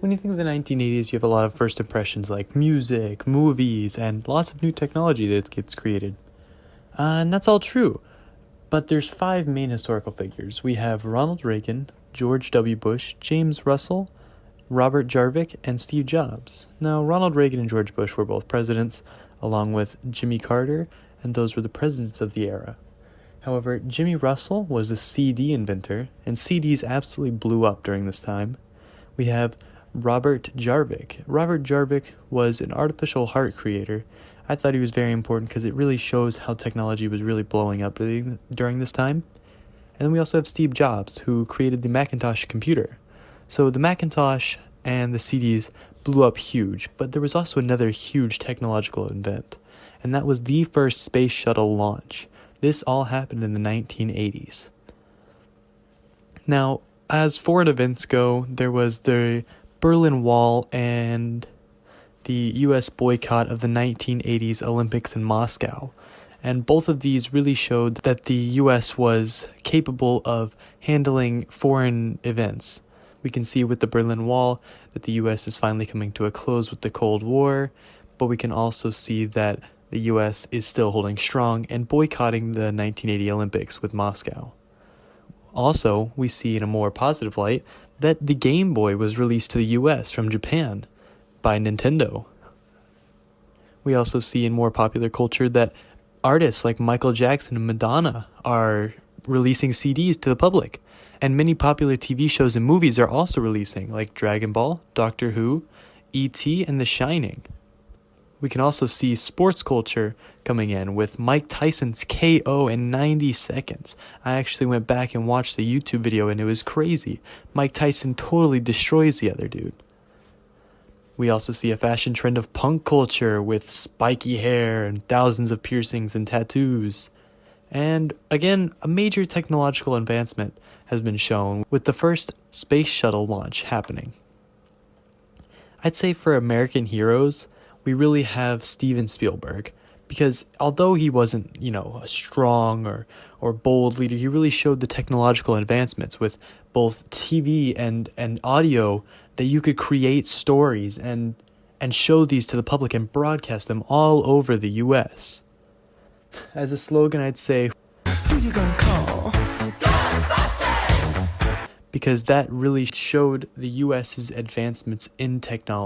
When you think of the 1980s, you have a lot of first impressions like music, movies, and lots of new technology that gets created. And that's all true. But there's 5 main historical figures. We have Ronald Reagan, George W. Bush, James Russell, Robert Jarvik, and Steve Jobs. Now, Ronald Reagan and George Bush were both presidents, along with Jimmy Carter, and those were the presidents of the era. However, Jimmy Russell was a CD inventor, and CDs absolutely blew up during this time. We have Robert Jarvik. Robert Jarvik was an artificial heart creator. I thought he was very important because it really shows how technology was really blowing up during this time. And then we also have Steve Jobs, who created the Macintosh computer. So the Macintosh and the CDs blew up huge, but there was also another huge technological event, and that was the first space shuttle launch. This all happened in the 1980s. Now, as foreign events go, there was the Berlin Wall and the U.S. boycott of the 1980s Olympics in Moscow. And both of these really showed that the U.S. was capable of handling foreign events. We can see with the Berlin Wall that the U.S. is finally coming to a close with the Cold War, but we can also see that the U.S. is still holding strong and boycotting the 1980 Olympics with Moscow. Also, we see in a more positive light that the Game Boy was released to the U.S. from Japan by Nintendo. We also see in more popular culture that artists like Michael Jackson and Madonna are releasing CDs to the public. And many popular TV shows and movies are also releasing, like Dragon Ball, Doctor Who, E.T., and The Shining. We can also see sports culture coming in with Mike Tyson's KO in 90 seconds. I actually went back and watched the YouTube video and it was crazy. Mike Tyson totally destroys the other dude. We also see a fashion trend of punk culture with spiky hair and thousands of piercings and tattoos. And again, a major technological advancement has been shown with the first space shuttle launch happening. I'd say for American heroes, we really have Steven Spielberg, because although he wasn't, a strong or bold leader, he really showed the technological advancements with both TV and audio that you could create stories and show these to the public and broadcast them all over the U.S. As a slogan, I'd say, "Who you gonna call?" Ghostbusters! Because that really showed the U.S.'s advancements in technology.